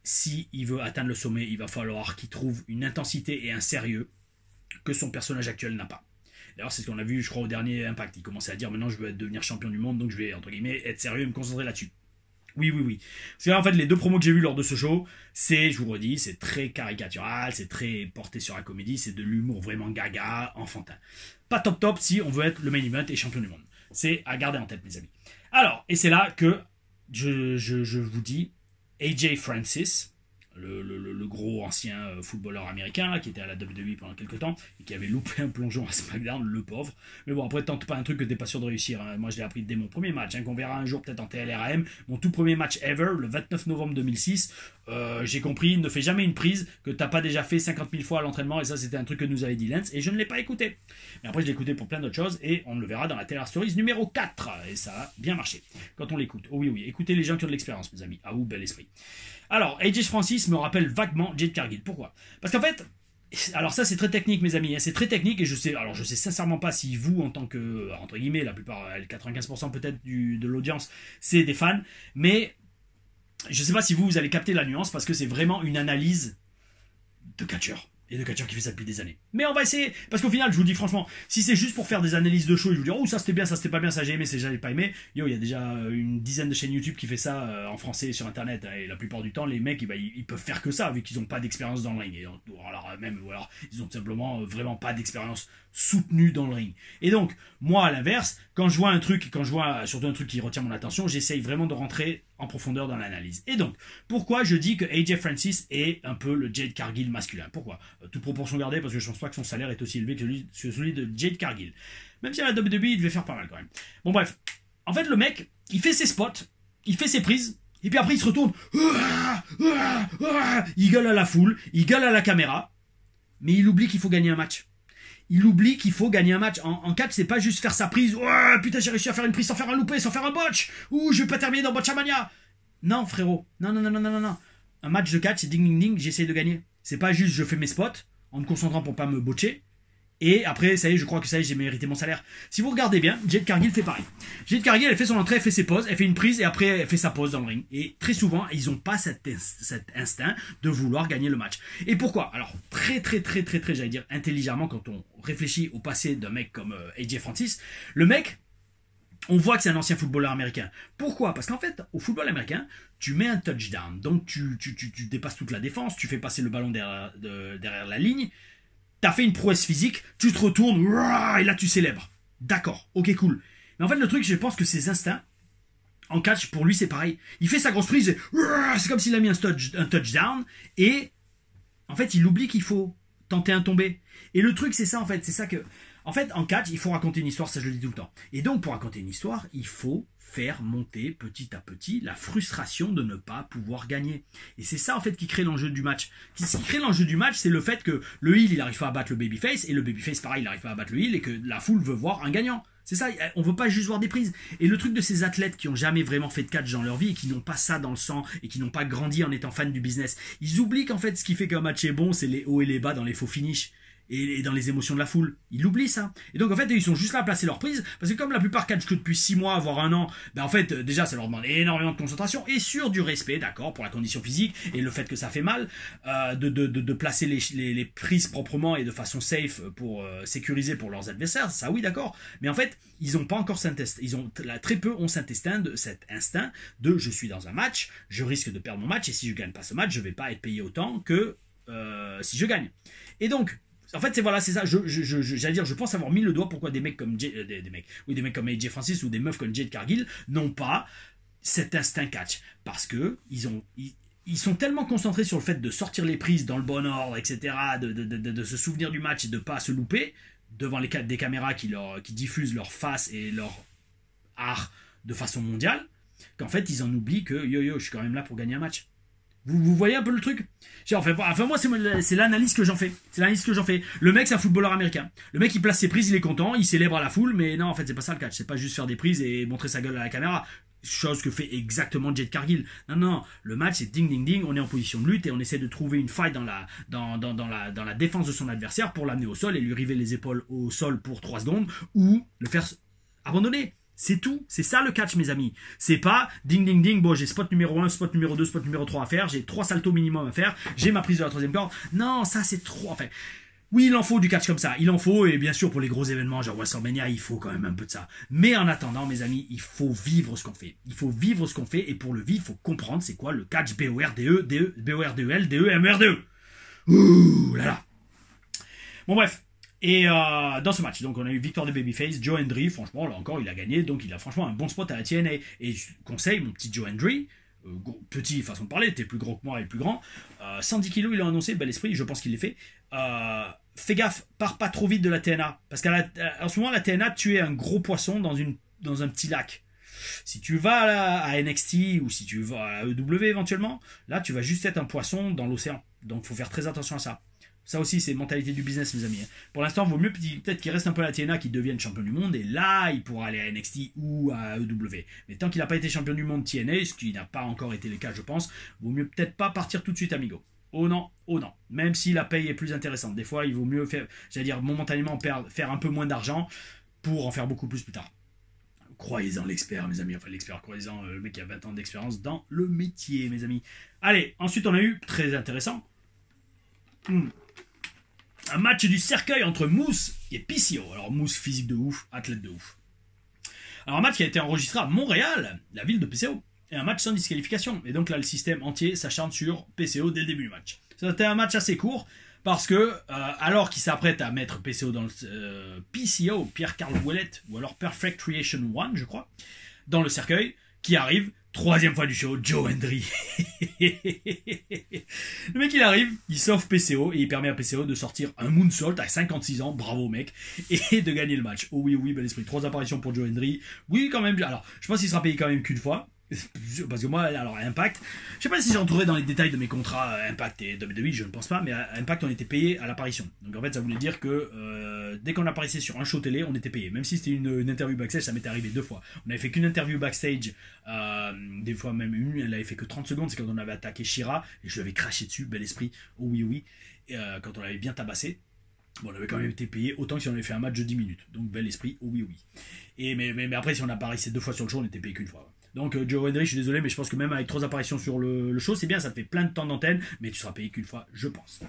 Speaker 2: si il veut atteindre le sommet, il va falloir qu'il trouve une intensité et un sérieux que son personnage actuel n'a pas. D'ailleurs, c'est ce qu'on a vu, je crois, au dernier Impact. Il commençait à dire, maintenant, je veux devenir champion du monde, donc je vais, entre guillemets, être sérieux et me concentrer là-dessus. Oui. Parce que, en fait, les deux promos que j'ai vus lors de ce show, je vous redis, c'est très caricatural, c'est très porté sur la comédie, c'est de l'humour vraiment gaga, enfantin. Pas top si on veut être le main event et champion du monde. C'est à garder en tête, mes amis. Alors, et c'est là que je vous dis, AJ Francis, le gros ancien footballeur américain là, qui était à la WWE pendant quelques temps et qui avait loupé un plongeon à SmackDown, le pauvre. Mais bon, après, tente pas un truc que t'es pas sûr de réussir. Hein. Moi, je l'ai appris dès mon premier match, qu'on verra un jour peut-être en TLRAM. Mon tout premier match ever, le 29 novembre 2006. J'ai compris, ne fais jamais une prise que t'as pas déjà fait 50 000 fois à l'entraînement. Et ça, c'était un truc que nous avait dit Lance. Et je ne l'ai pas écouté. Mais après, je l'ai écouté pour plein d'autres choses. Et on le verra dans la TLR Stories numéro 4. Et ça a bien marché quand on l'écoute. Oh oui. Écoutez les gens qui ont de l'expérience, mes amis. Ah ou bel esprit. Alors, AJ Francis me rappelle vaguement Jade Cargill. Pourquoi ? Parce qu'en fait, alors ça c'est très technique, mes amis. C'est très technique et je sais sincèrement pas si vous, en tant que, entre guillemets, la plupart, 95% peut-être de l'audience, c'est des fans. Mais je sais pas si vous allez capter la nuance parce que c'est vraiment une analyse de catcheur. Et de catcheur qui fait ça depuis des années. Mais on va essayer, parce qu'au final, je vous dis franchement, si c'est juste pour faire des analyses de show et je vous dire, oh ça c'était bien, ça c'était pas bien, ça j'ai aimé, ça j'ai pas aimé, il y a déjà une dizaine de chaînes YouTube qui fait ça en français sur internet, et la plupart du temps, les mecs, ils peuvent faire que ça, vu qu'ils ont pas d'expérience dans le ring. Et alors ils ont simplement vraiment pas d'expérience soutenue dans le ring. Et donc, moi à l'inverse, quand je vois un truc, surtout un truc qui retient mon attention, j'essaye vraiment de rentrer en profondeur dans l'analyse. Et donc, pourquoi je dis que AJ Francis est un peu le Jade Cargill masculin ? Pourquoi ? Toute proportion gardée, parce que je pense pas que son salaire est aussi élevé que celui de Jade Cargill. Même si à la WWE, il devait faire pas mal quand même. Bon bref, en fait le mec, il fait ses spots, il fait ses prises, et puis après il se retourne, il gueule à la foule, il gueule à la caméra, mais il oublie qu'il faut gagner un match. Il oublie qu'il faut gagner un match. En catch, c'est pas juste faire sa prise. Oh, putain, j'ai réussi à faire une prise sans faire un loupé, sans faire un botch. Ouh, je vais pas terminer dans Botchamania. Non, frérot. Non. Un match de catch, c'est ding, j'essaye de gagner. C'est pas juste je fais mes spots en me concentrant pour pas me botcher. Et après, ça y est, je crois que ça y est, j'ai mérité mon salaire. Si vous regardez bien, Jade Cargill fait pareil. Jade Cargill, elle fait son entrée, elle fait ses pauses, elle fait une prise et après, elle fait sa pause dans le ring. Et très souvent, ils ont pas cet instinct de vouloir gagner le match. Et pourquoi ? Alors, très, j'allais dire intelligemment, quand on réfléchit au passé d'un mec comme AJ Francis, le mec, on voit que c'est un ancien footballeur américain. Pourquoi ? Parce qu'en fait, au football américain, tu mets un touchdown. Donc, tu dépasses toute la défense, tu fais passer le ballon derrière la ligne. T'as fait une prouesse physique, tu te retournes, et là tu célèbres. D'accord, ok, cool. Mais en fait, le truc, je pense que ses instincts, en catch, pour lui, c'est pareil. Il fait sa grosse prise, et c'est comme s'il a mis un touchdown, et en fait, il oublie qu'il faut tenter un tombé. Et le truc, c'est ça, en fait. C'est ça que, En fait, en catch, il faut raconter une histoire, ça je le dis tout le temps. Et donc, pour raconter une histoire, il faut faire monter petit à petit la frustration de ne pas pouvoir gagner. Et c'est ça, en fait, qui crée l'enjeu du match. Ce qui crée l'enjeu du match, c'est le fait que le heel, il n'arrive pas à battre le babyface, et le babyface, pareil, il n'arrive pas à battre le heel, et que la foule veut voir un gagnant. C'est ça, on veut pas juste voir des prises. Et le truc de ces athlètes qui ont jamais vraiment fait de catch dans leur vie et qui n'ont pas ça dans le sang et qui n'ont pas grandi en étant fans du business, ils oublient qu'en fait, ce qui fait qu'un match est bon, c'est les hauts et les bas dans les faux finishes. Et dans les émotions de la foule. Ils l'oublient ça. Et donc en fait ils sont juste là à placer leur prise, parce que comme la plupart catchent que depuis 6 mois, voire 1 an, ben en fait déjà ça leur demande énormément de concentration et sur du respect, d'accord, pour la condition physique et le fait que ça fait mal, de placer les prises proprement et de façon safe pour sécuriser pour leurs adversaires, ça oui d'accord, mais en fait ils ont pas encore cet instinct, très peu ont cet instinct de je suis dans un match, je risque de perdre mon match et si je gagne pas ce match, je vais pas être payé autant que si je gagne. Et donc en fait, c'est ça. J'allais dire, je pense avoir mis le doigt pourquoi des mecs comme des mecs comme AJ Francis ou des meufs comme Jade Cargill n'ont pas cet instinct catch, parce que ils sont tellement concentrés sur le fait de sortir les prises dans le bon ordre, etc., de se souvenir du match et de pas se louper devant des caméras qui diffusent leur face et leur art de façon mondiale, qu'en fait ils en oublient que je suis quand même là pour gagner un match. Vous voyez un peu le truc? Enfin moi c'est l'analyse que j'en fais. Le mec c'est un footballeur américain. Le mec il place ses prises, il est content, il célèbre à la foule, mais non en fait c'est pas ça le catch. C'est pas juste faire des prises et montrer sa gueule à la caméra. Chose que fait exactement Jade Cargill. Non, le match c'est ding ding ding, on est en position de lutte et on essaie de trouver une faille dans la défense de son adversaire pour l'amener au sol et lui river les épaules au sol pour 3 secondes ou le faire abandonner. C'est tout, c'est ça le catch mes amis. C'est pas ding ding ding, bon j'ai spot numéro 1, spot numéro 2, spot numéro 3 à faire, j'ai 3 saltos minimum à faire, j'ai ma prise de la 3e corde. Non, ça c'est trop, enfin... Oui, il en faut du catch comme ça, il en faut, et bien sûr pour les gros événements genre WrestleMania, il faut quand même un peu de ça. Mais en attendant mes amis, il faut vivre ce qu'on fait. Il faut vivre ce qu'on fait, et pour le vivre, il faut comprendre c'est quoi le catch BORDE, BORDEL, DE, MRDE. Ouh là là. Bon bref. Et dans ce match, donc on a eu victoire de Babyface, Joe Hendry, franchement là encore il a gagné, donc il a franchement un bon spot à la TNA. Et conseil, mon petit Joe Hendry, petit façon de parler, t'es plus gros que moi et plus grand, 110 kilos il a annoncé, bel esprit, je pense qu'il l'est fait. Fais gaffe, pars pas trop vite de la TNA, parce qu'en ce moment la TNA tu es un gros poisson dans un petit lac. Si tu vas à NXT ou si tu vas à EW éventuellement, là tu vas juste être un poisson dans l'océan, donc faut faire très attention à ça. Ça aussi, c'est mentalité du business, mes amis. Pour l'instant, il vaut mieux peut-être qu'il reste un peu à la TNA, qu'il devienne champion du monde, et là, il pourra aller à NXT ou à EW. Mais tant qu'il n'a pas été champion du monde TNA, ce qui n'a pas encore été le cas, je pense, vaut mieux peut-être pas partir tout de suite, amigo. Oh non. Même si la paye est plus intéressante. Des fois, il vaut mieux momentanément faire un peu moins d'argent pour en faire beaucoup plus tard. Croyez-en l'expert, mes amis. Enfin, l'expert, croyez-en le mec qui a 20 ans d'expérience dans le métier, mes amis. Allez, ensuite, on a eu, très intéressant, un match du cercueil entre Moose et PCO. Alors Moose, physique de ouf, athlète de ouf. Alors un match qui a été enregistré à Montréal, la ville de PCO. Et un match sans disqualification. Et donc là, le système entier s'acharne sur PCO dès le début du match. C'était un match assez court, parce que, alors qu'il s'apprête à mettre PCO dans le... PCO, Pierre-Carl Ouellet, ou alors Perfect Creation 1, je crois, dans le cercueil, qui arrive... 3e fois du show, Joe Hendry. Le mec il arrive, il sauve PCO et il permet à PCO de sortir un moonsault à 56 ans, bravo mec, et de gagner le match. Oh oui, bel esprit. 3 apparitions pour Joe Hendry. Oui, quand même. Alors, je pense qu'il sera payé quand même qu'une fois. Parce que moi, alors Impact, je sais pas si j'ai retrouvé dans les détails de mes contrats Impact et WWE, je ne pense pas, mais à Impact on était payé à l'apparition. Donc en fait ça voulait dire que dès qu'on apparaissait sur un show télé, on était payé. Même si c'était une interview backstage, ça m'était arrivé 2 fois. On avait fait qu'une interview backstage, des fois même une, elle avait fait que 30 secondes, c'est quand on avait attaqué Shira, et je lui avais craché dessus, bel esprit, oh oui, et, quand on l'avait bien tabassé. Bon, on avait quand même été payé autant que si on avait fait un match de 10 minutes. Donc bel esprit, oh oui. Et mais après si on apparaissait 2 fois sur le show, on était payé qu'une fois. Donc Joe Hendry, je suis désolé, mais je pense que même avec 3 apparitions sur le show, c'est bien, ça te fait plein de temps d'antenne, mais tu seras payé qu'une fois, je pense.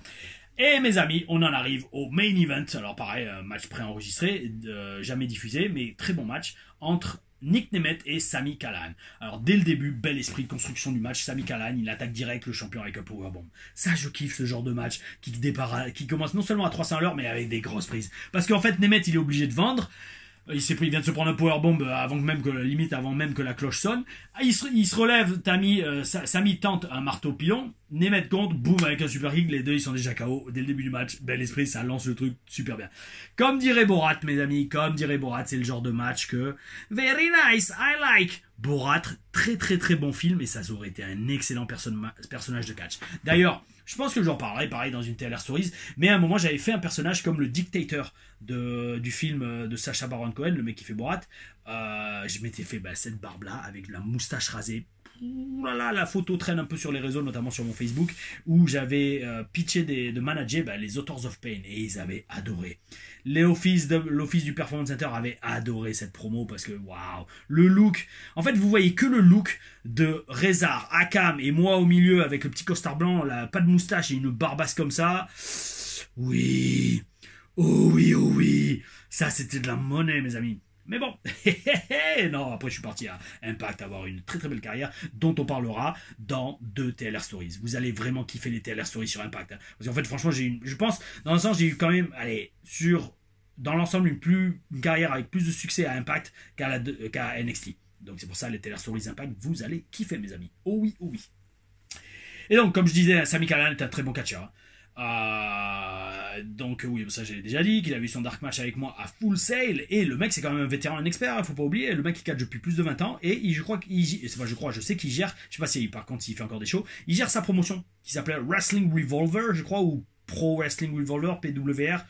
Speaker 2: Et mes amis, on en arrive au main event. Alors pareil, match préenregistré, jamais diffusé, mais très bon match entre Nick Nemeth et Sami Callihan. Alors dès le début, bel esprit de construction du match. Sami Callihan, il attaque direct le champion avec un powerbomb. Ça, je kiffe ce genre de match qui commence non seulement à 300 à l'heure, mais avec des grosses prises. Parce qu'en fait, Nemeth, il est obligé de vendre. Il vient de se prendre un powerbomb avant même que la cloche sonne. Il se relève, Sami tente un marteau pilon. Nemeth contre, boum, avec un super kick, les deux ils sont déjà KO dès le début du match. Bel esprit, ça lance le truc super bien. Comme dirait Borat, mes amis, comme dirait Borat, c'est le genre de match que very nice, I like. Borat, très très très bon film et ça aurait été un excellent personnage de catch. D'ailleurs, je pense que j'en parlerai pareil dans une TLR Stories, mais à un moment j'avais fait un personnage comme le dictator du film de Sacha Baron Cohen, le mec qui fait Borat. Je m'étais fait cette barbe là avec la moustache rasée. Ouh là là, la photo traîne un peu sur les réseaux, notamment sur mon Facebook, où j'avais pitché de manager les Authors of Pain, et ils avaient adoré. L'office du Performance Center avait adoré cette promo, parce que waouh, le look, en fait vous voyez que le look de Rezar, Akam et moi au milieu avec le petit costard blanc, pas de moustache et une barbasse comme ça. Oui, oh oui, oh oui, ça c'était de la monnaie mes amis. Mais bon, non, après je suis parti à Impact, avoir une très très belle carrière dont on parlera dans 2 TLR Stories. Vous allez vraiment kiffer les TLR Stories sur Impact. Hein. Parce qu'en fait, franchement, je pense, dans le sens, j'ai eu quand même, dans l'ensemble, une carrière avec plus de succès à Impact qu'à NXT. Donc c'est pour ça, les TLR Stories Impact, vous allez kiffer, mes amis. Oh oui, oh oui. Et donc, comme je disais, Sami Callihan est un très bon catcheur. Donc oui, ça j'ai déjà dit qu'il a eu son dark match avec moi à Full Sail, et le mec c'est quand même un vétéran, un expert, hein, faut pas oublier, le mec il catch depuis plus de 20 ans et je sais qu'il gère, je sais pas si par contre s'il fait encore des shows, il gère sa promotion qui s'appelait Wrestling Revolver je crois, ou Pro Wrestling Revolver, PWR.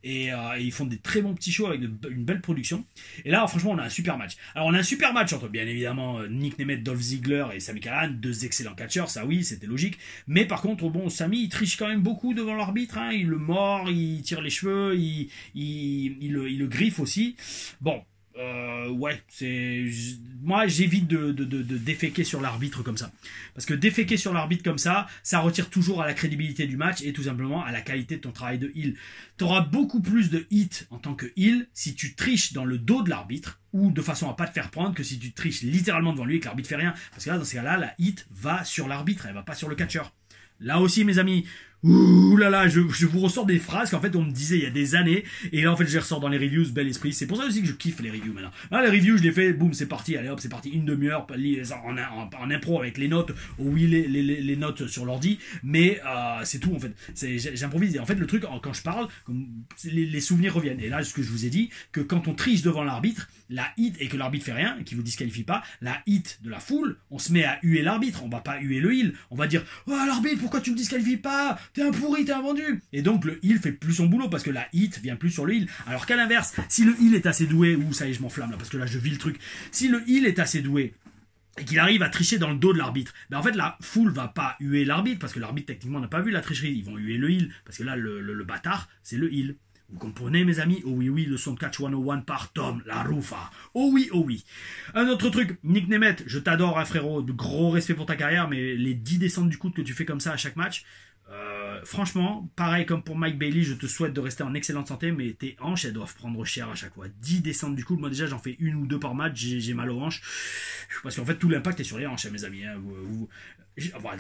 Speaker 2: Et ils font des très bons petits shows avec une belle production. Et là, franchement, on a un super match. Alors, on a un super match entre, bien évidemment, Nick Nemeth, Dolph Ziggler et Sami Callihan, 2 excellents catcheurs, ça oui, c'était logique. Mais par contre, bon, Sami, il triche quand même beaucoup devant l'arbitre. Hein, il le mord, il tire les cheveux, il le griffe aussi. Bon. Ouais, moi j'évite de déféquer sur l'arbitre comme ça, parce que déféquer sur l'arbitre comme ça retire toujours à la crédibilité du match et tout simplement à la qualité de ton travail de heel. T'auras beaucoup plus de hits en tant que heel si tu triches dans le dos de l'arbitre ou de façon à pas te faire prendre que si tu triches littéralement devant lui et que l'arbitre fait rien, parce que là dans ces cas-là la hit va sur l'arbitre, elle va pas sur le catcheur. Là aussi mes amis, ouh là là, je vous ressors des phrases qu'en fait on me disait il y a des années, et là en fait je les ressors dans les reviews, bel esprit. C'est pour ça aussi que je kiffe les reviews maintenant. Là les reviews je les fais, boum c'est parti, allez hop c'est parti, une demi-heure en impro avec les notes, oui les notes sur l'ordi, mais c'est tout en fait. J'improvise, et en fait le truc quand je parle, les souvenirs reviennent. Et là ce que je vous ai dit, que quand on triche devant l'arbitre, la hit, et que l'arbitre fait rien, et qu'il vous disqualifie pas, la hit de la foule, on se met à huer l'arbitre, on va pas huer le heel, on va dire oh l'arbitre pourquoi tu me disqualifies pas, t'es un pourri, t'es un vendu. Et donc le heel fait plus son boulot parce que la hit vient plus sur le heel. Alors qu'à l'inverse, si le heel est assez doué, ou ça y est je m'enflamme là parce que là je vis le truc, si le heel est assez doué et qu'il arrive à tricher dans le dos de l'arbitre, ben en fait la foule va pas huer l'arbitre parce que l'arbitre techniquement n'a pas vu la tricherie, ils vont huer le heel parce que là le bâtard c'est le heel. Vous comprenez mes amis? Oh oui oui, le son de Catch 101 par Tom La Rufa. Oh oui, oh oui. Un autre truc, Nick Nemeth, je t'adore hein, frérot, de gros respect pour ta carrière, mais les 10 descentes du coude que tu fais comme ça à chaque match, franchement, pareil comme pour Mike Bailey, je te souhaite de rester en excellente santé, mais tes hanches elles doivent prendre cher à chaque fois. 10 descentes du coude, moi déjà j'en fais 1 ou 2 par match, j'ai mal aux hanches, parce qu'en fait tout l'impact est sur les hanches hein, mes amis. Hein.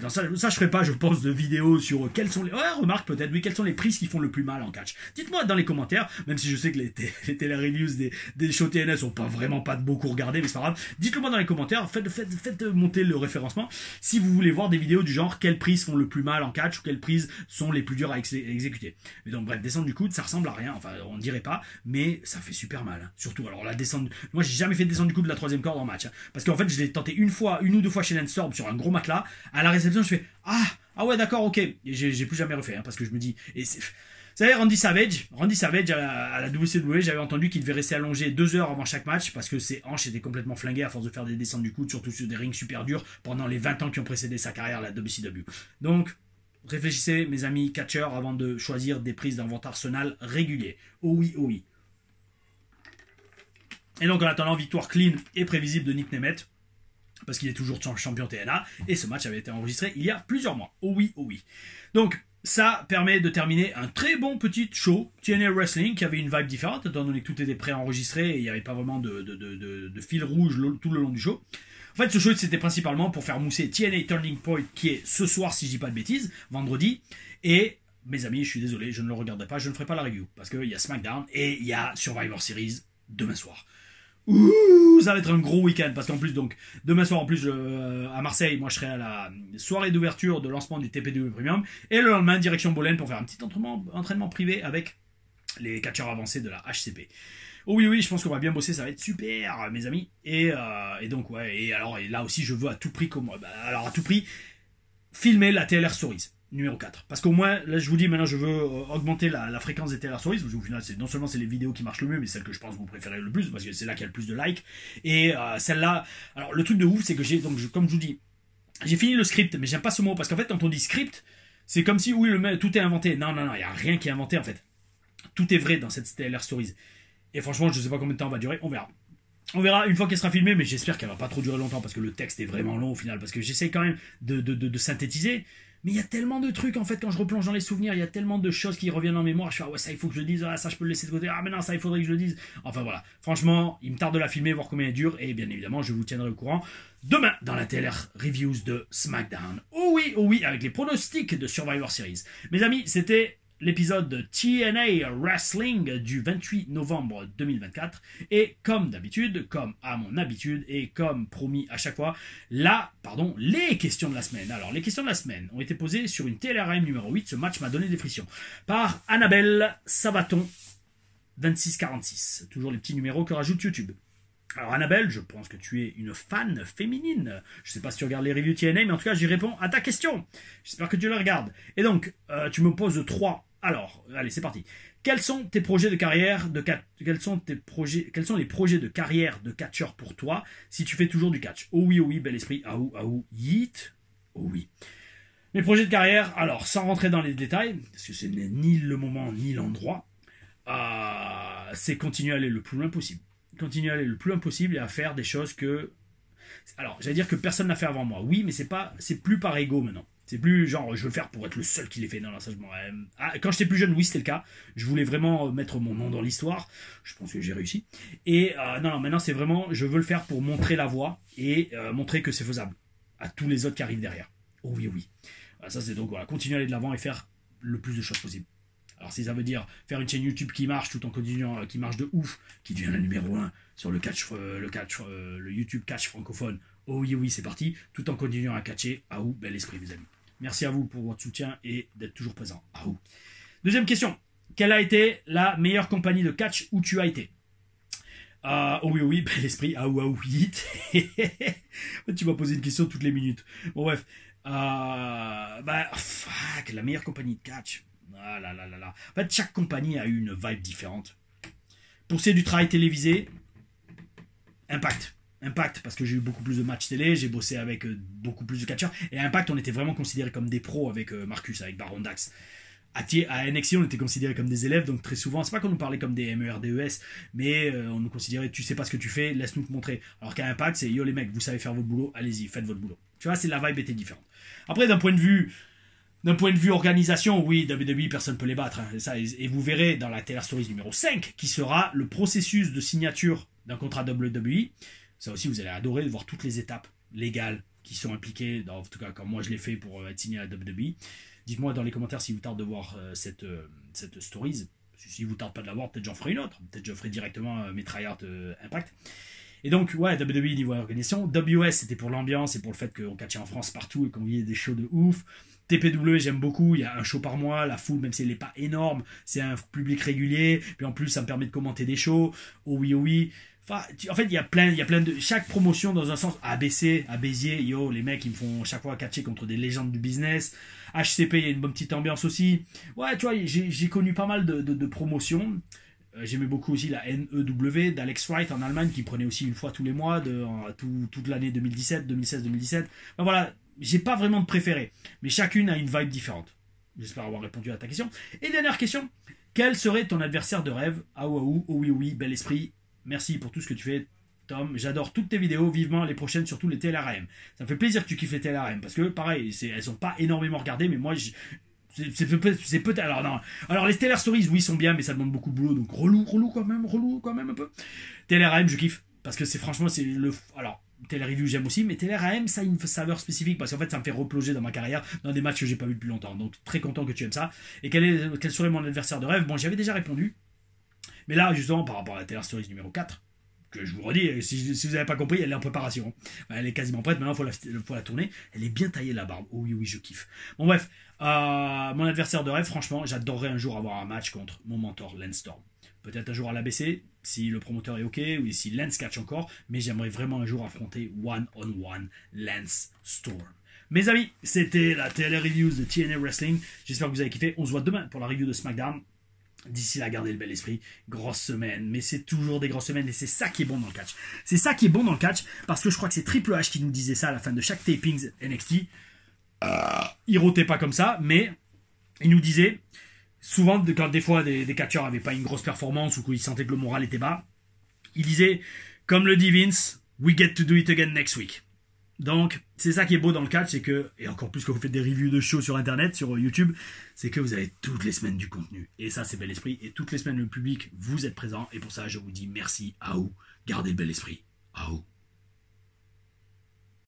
Speaker 2: Dans ça je ferai pas je pense de vidéo sur quels sont les remarque peut-être oui, quelles sont les prises qui font le plus mal en catch. Dites-moi dans les commentaires, même si je sais que les télé-reviews des shows TNS sont vraiment pas beaucoup regardés, mais c'est pas grave, dites-le moi dans les commentaires, faites monter le référencement si vous voulez voir des vidéos du genre quelles prises font le plus mal en catch ou quelles prises sont les plus dures à exécuter. Mais donc bref, descendre du coude ça ressemble à rien, enfin on dirait pas, mais ça fait super mal hein. Surtout alors la descente, moi j'ai jamais fait de descendre du coude de la 3e corde en match hein. Parce qu'en fait je l'ai tenté une ou deux fois chez Lance Storm sur un gros matelas. À la réception, je fais ah ouais d'accord ok, et j'ai plus jamais refait hein, parce que je me dis vous savez Randy Savage à la WCW, j'avais entendu qu'il devait rester allongé 2 heures avant chaque match parce que ses hanches étaient complètement flinguées à force de faire des descentes du coude, surtout sur des rings super durs pendant les 20 ans qui ont précédé sa carrière à la WCW. Donc réfléchissez mes amis catcheurs avant de choisir des prises dans votre arsenal régulier. Oh oui, oh oui. Et donc en attendant, victoire clean et prévisible de Nick Nemeth, parce qu'il est toujours champion TNA, et ce match avait été enregistré il y a plusieurs mois. Oh oui, oh oui. Donc, ça permet de terminer un très bon petit show TNA Wrestling qui avait une vibe différente, étant donné que tout était pré-enregistré et il n'y avait pas vraiment de fil rouge tout le long du show. En fait, ce show, c'était principalement pour faire mousser TNA Turning Point, qui est ce soir, si je dis pas de bêtises, vendredi, et mes amis, je suis désolé, je ne le regarderai pas, je ne ferai pas la review, parce qu'il y a SmackDown et il y a Survivor Series demain soir. Ouh, ça va être un gros week-end parce qu'en plus donc demain soir en plus à Marseille, moi je serai à la soirée d'ouverture de lancement du TP2 Premium et le lendemain direction Bolène pour faire un petit entraînement privé avec les catcheurs avancés de la HCP. Oh oui, je pense qu'on va bien bosser, ça va être super, mes amis. Et donc, ouais, et là aussi, je veux à tout prix, alors à tout prix, filmer la TLR Stories, numéro 4. Parce qu'au moins, là, je vous dis, maintenant, je veux augmenter la fréquence des TLR Stories, parce qu'au final, non seulement c'est les vidéos qui marchent le mieux, mais celles que je pense que vous préférez le plus, parce que c'est là qu'il y a le plus de likes. Et celle-là, alors le truc de ouf, c'est que comme je vous dis, j'ai fini le script, mais j'aime pas ce mot, parce qu'en fait, quand on dit script, c'est comme si, oui, tout est inventé. Non, il n'y a rien qui est inventé, en fait. Tout est vrai dans cette TLR Stories. Et franchement, je ne sais pas combien de temps va durer, on verra. On verra une fois qu'elle sera filmée, mais j'espère qu'elle va pas trop durer longtemps, parce que le texte est vraiment long au final, parce que j'essaie quand même de synthétiser, mais il y a tellement de trucs, en fait, quand je replonge dans les souvenirs, il y a tellement de choses qui reviennent en mémoire, je fais, ah ouais, ça il faut que je le dise, ah ça je peux le laisser de côté, ah mais non, ça il faudrait que je le dise. Enfin voilà, franchement, il me tarde de la filmer, voir combien elle dure, et bien évidemment, je vous tiendrai au courant demain dans la TLR Reviews de SmackDown. Oh oui, avec les pronostics de Survivor Series. Mes amis, c'était l'épisode de TNA Wrestling du 28 novembre 2024. Et comme d'habitude, comme à mon habitude, et comme promis à chaque fois, les questions de la semaine. Alors, les questions de la semaine ont été posées sur une TLRM numéro 8. Ce match m'a donné des frictions. Par Annabelle Savaton, 2646. Toujours les petits numéros que rajoute YouTube. Alors Annabelle, je pense que tu es une fan féminine. Je sais pas si tu regardes les reviews TNA, mais en tout cas, j'y réponds à ta question. J'espère que tu la regardes. Et donc, tu me poses 3. Alors, allez, c'est parti. Quels sont tes projets de carrière quels sont les projets de carrière de catcheur pour toi si tu fais toujours du catch? Oh oui, bel esprit. Aou, yeet. Oh oui. Mes projets de carrière, alors, sans rentrer dans les détails, parce que ce n'est ni le moment ni l'endroit, c'est continuer à aller le plus loin possible. Continuer à aller le plus loin possible et à faire des choses que... Alors, j'allais dire que personne n'a fait avant moi. Oui, mais c'est plus par ego maintenant. C'est plus genre, je veux le faire pour être le seul qui l'ait fait. Non, ça, quand j'étais plus jeune, oui, c'était le cas. Je voulais vraiment mettre mon nom dans l'histoire. Je pense que j'ai réussi. Et non, maintenant, c'est vraiment, je veux le faire pour montrer la voie et montrer que c'est faisable à tous les autres qui arrivent derrière. Oh oui. Ça, c'est donc, voilà, continuer à aller de l'avant et faire le plus de choses possible. Alors si ça veut dire faire une chaîne YouTube qui marche tout en continuant, qui marche de ouf, qui devient la numéro 1 sur le YouTube catch francophone, oh oui, c'est parti, tout en continuant à catcher, bel esprit mes amis. Merci à vous pour votre soutien et d'être toujours présent. Deuxième question, quelle a été la meilleure compagnie de catch où tu as été? Oh oui, bel esprit, yeet. Tu m'as posé une question toutes les minutes. Bon bref, la meilleure compagnie de catch. En fait, chaque compagnie a eu une vibe différente. Pour ce qui est du travail télévisé, Impact, parce que j'ai eu beaucoup plus de matchs télé, j'ai bossé avec beaucoup plus de catcheurs. Et à Impact, on était vraiment considérés comme des pros avec Marcus, avec Baron Dax. À NXT, on était considérés comme des élèves, donc très souvent, c'est pas qu'on nous parlait comme des MERDES, mais on nous considérait, tu sais pas ce que tu fais, laisse-nous te montrer. Alors qu'à Impact, c'est yo les mecs, vous savez faire votre boulot, allez-y, faites votre boulot. Tu vois, la vibe était différente. Après, d'un point de vue organisation, oui, WWE, personne ne peut les battre. Et vous verrez dans la TLR Stories numéro 5, qui sera le processus de signature d'un contrat WWE. Ça aussi, vous allez adorer de voir toutes les étapes légales qui sont impliquées, en tout cas comme moi je l'ai fait pour être signé à la WWE. Dites-moi dans les commentaires si vous tarde de voir cette Stories. Si vous tarde pas de la voir, peut-être j'en ferai une autre. Peut-être je ferai directement mes tryouts Impact. Et donc, ouais, WWE niveau organisation. WS, c'était pour l'ambiance et pour le fait qu'on catchait en France partout et qu'on voyait des shows de ouf. TPW, j'aime beaucoup, il y a un show par mois, la foule, même si elle n'est pas énorme, c'est un public régulier, puis en plus ça me permet de commenter des shows, oh oui. Enfin, en fait, il y a plein de... Chaque promotion dans un sens, ABC, à Béziers, yo, les mecs, ils me font chaque fois catcher contre des légendes du business. HCP, il y a une bonne petite ambiance aussi. Ouais, tu vois, j'ai connu pas mal de promotions. J'aimais beaucoup aussi la NEW d'Alex Wright en Allemagne, qui prenait aussi une fois tous les mois, toute l'année 2017, 2016, 2017. Ben voilà, j'ai pas vraiment de préféré, mais chacune a une vibe différente. J'espère avoir répondu à ta question. Et dernière question, quel serait ton adversaire de rêve? Oh oui, bel esprit. Merci pour tout ce que tu fais, Tom. J'adore toutes tes vidéos, vivement les prochaines, surtout les TLRM. Ça me fait plaisir que tu kiffes les TLRM, parce que pareil, elles sont pas énormément regardées, mais moi, c'est peut-être... Alors non. Alors les TLR Stories, oui, sont bien, mais ça demande beaucoup de boulot, donc relou quand même un peu. TLRM, je kiffe, parce que franchement, c'est le... Alors, Télé-review j'aime aussi, mais Télé-RAM ça a une saveur spécifique parce qu'en fait ça me fait replonger dans ma carrière dans des matchs que j'ai pas vu depuis longtemps, donc très content que tu aimes ça. Et quel serait mon adversaire de rêve? Bon, j'y avais déjà répondu, mais là justement par rapport à la Télé Stories numéro 4 que je vous redis, si vous n'avez pas compris, elle est en préparation. Elle est quasiment prête, maintenant il faut la tourner. Elle est bien taillée la barbe. Oh, oui, je kiffe. Bon bref, mon adversaire de rêve, franchement, j'adorerais un jour avoir un match contre mon mentor Lance Storm. Peut-être un jour à l'ABC, si le promoteur est ok, ou si Lance catch encore, mais j'aimerais vraiment un jour affronter one-on-one Lance Storm. Mes amis, c'était la TLR Reviews de TNA Wrestling. J'espère que vous avez kiffé. On se voit demain pour la review de SmackDown. D'ici là, gardez le bel esprit. Grosse semaine, mais c'est toujours des grosses semaines et c'est ça qui est bon dans le catch. C'est ça qui est bon dans le catch parce que je crois que c'est Triple H qui nous disait ça à la fin de chaque tapings NXT. Il rotait pas comme ça, mais il nous disait souvent quand des fois des catcheurs avaient pas une grosse performance ou qu'ils sentaient que le moral était bas, il disait comme le dit Vince, we get to do it again next week. Donc, c'est ça qui est beau dans le catch, c'est que, et encore plus quand vous faites des reviews de shows sur internet, sur YouTube, c'est que vous avez toutes les semaines du contenu. Et ça, c'est bel esprit. Et toutes les semaines, le public, vous êtes présent. Et pour ça, je vous dis merci à vous. Gardez le bel esprit. À vous.